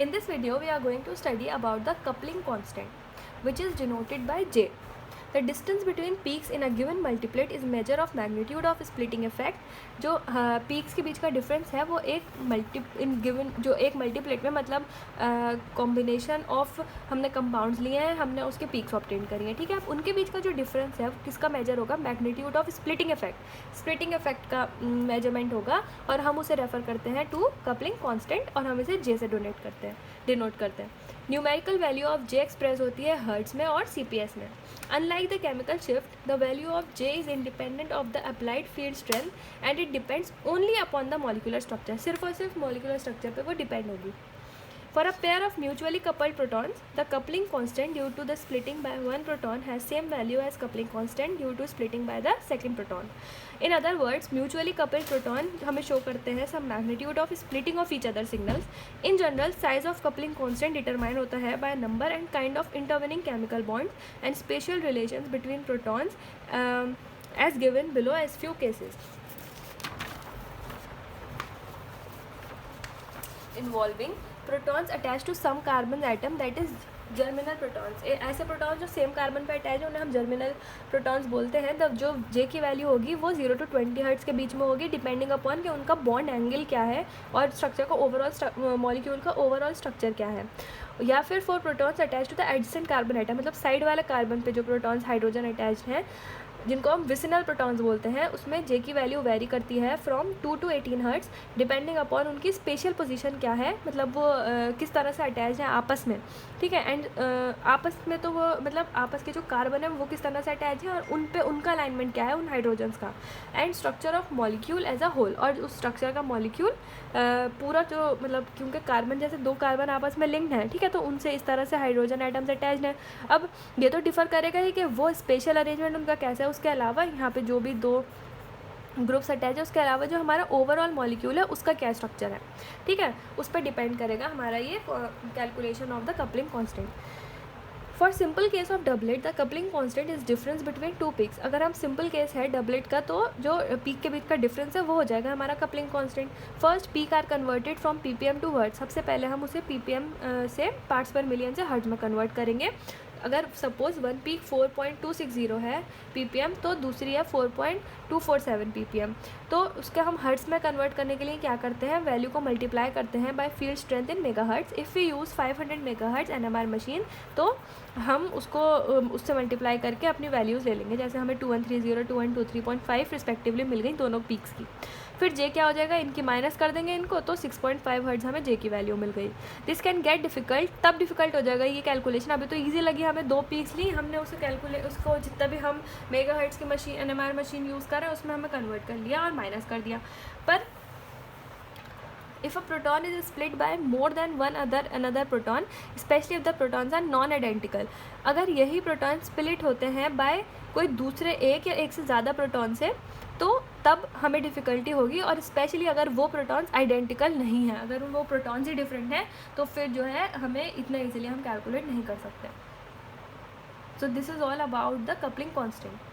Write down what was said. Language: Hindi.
In this video, we are going to study about the coupling constant, which is denoted by J. The distance between peaks in a given multiplet is measure of magnitude of splitting effect. जो peaks के बीच का difference है वो एक multiplet में मतलब combination of हमने compounds लिए हैं, हमने उसके peaks obtain करी हैं, ठीक है. अब उनके बीच का जो difference है किसका measure होगा? Magnitude of splitting effect. Splitting effect का measurement होगा और हम उसे refer करते हैं to coupling constant और हम इसे J से denote करते हैं. Numerical value of J express होती है हर्ट्ज में और CPS में. Unlike the chemical shift, the value of J is independent of the applied field strength and it depends only upon the molecular structure. सिर्फ और सिर्फ मॉलिकुलर स्ट्रक्चर पे वो डिपेंड होगी. For a pair of mutually coupled protons, the coupling constant due to the splitting by one proton has same value as coupling constant due to splitting by the second proton. In other words, mutually coupled proton हमें show करते हैं some magnitude of splitting of each other signals. In general, size of coupling constant determined होता है by number and kind of intervening chemical bonds and spatial relations between protons as given below as few cases. Involving protons attached to some carbon atom that is germinal protons. ऐसे प्रोटॉन्स जो सेम कार्बन पर अटैच है उन्हें हम जर्मिनल प्रोटॉन्स बोलते हैं. तब जो J की वैल्यू होगी वो 0 to 20 हर्ट्ज़ के बीच में होगी डिपेंडिंग अपॉन कि उनका बॉन्ड एंगल क्या है और स्ट्रक्चर का ओवरऑल मॉलिक्यूल का ओवरऑल स्ट्रक्चर क्या है. या फिर for protons attach to the adjacent carbon atom, मतलब साइड वाले कार्बन पे जो प्रोटॉन्स हाइड्रोजन अटैच हैं जिनको हम विसिनल प्रोटॉन्स बोलते हैं, उसमें J की वैल्यू वेरी करती है from 2 to 18 hertz depending upon उनकी स्पेशल पोजीशन क्या है, मतलब वो किस तरह से अटैच है आपस में, ठीक है. एंड आपस में तो वो मतलब आपस के जो कार्बन है वो किस तरह से अटैच है और उन पे उनका अलाइनमेंट क्या है उन हाइड्रोजन्स का. And structure of molecule as a whole, और उस स्ट्रक्चर का मॉलिक्यूल पूरा जो मतलब क्योंकि कार्बन जैसे दो कार्बन आपस में लिंक्ड हैं, ठीक है, तो उनसे इस तरह से हाइड्रोजन एटम्स अटैच्ड हैं. अब ये तो डिफ़र करेगा ही कि वो स्पेशल अरेंजमेंट उनका कैसा है, उसके अलावा यहाँ पे जो भी दो ग्रुप्स अटैच है उसके अलावा जो हमारा ओवरऑल मॉलिक्यूल है उसका क्या स्ट्रक्चर है, ठीक है, उस पर डिपेंड करेगा हमारा ये calculation of the coupling constant. For simple case of doublet the coupling constant is difference between two peaks. अगर हम सिंपल केस है डबलेट का तो जो पीक के बीच का डिफरेंस है वो हो जाएगा हमारा coupling constant. First peak are converted from ppm to hertz. सबसे पहले हम उसे ppm से पार्ट्स पर मिलियन से हर्ट्ज में कन्वर्ट करेंगे. अगर सपोज़ वन पीक 4.260 है ppm तो दूसरी है 4.247 ppm, तो उसके हम हर्ट्स में कन्वर्ट करने के लिए क्या करते हैं, वैल्यू को मल्टीप्लाई करते हैं by field strength in megahertz. If we use 500 megahertz NMR machine तो हम उसको उससे मल्टीप्लाई करके अपनी वैल्यूज़ ले लेंगे. जैसे हमें 2130 2123.5 रिस्पेक्टिवली मिल गई दोनों पीक्स की. फिर J क्या हो जाएगा, इनकी माइनस कर देंगे इनको तो 6.5 हर्ट्ज हमें J की वैल्यू मिल गई. दिस कैन गेट डिफिकल्ट, तब डिफिकल्ट हो जाएगा ये कैलकुलेशन. अभी तो इजी लगी, हमें दो पीक्स ली, हमने उसे उसको जितना भी हम मेगा हर्ट्ज की मशीन NMR मशीन यूज़ कर रहे हैं उसमें हमें कन्वर्ट कर लिया और माइनस कर दिया. पर if a proton is split by more than another proton, especially if the protons are non-identical, अगर यही प्रोटॉन स्प्लिट होते हैं बाय कोई दूसरे एक या एक से ज़्यादा प्रोटॉन से तो तब हमें डिफ़िकल्टी होगी. और स्पेशली अगर वो प्रोटॉन्स आइडेंटिकल नहीं हैं, अगर वो प्रोटॉन्स ही डिफरेंट हैं तो फिर जो है हमें इतना ईजिली हम कैलकुलेट नहीं कर सकते. So this is all about the coupling constant.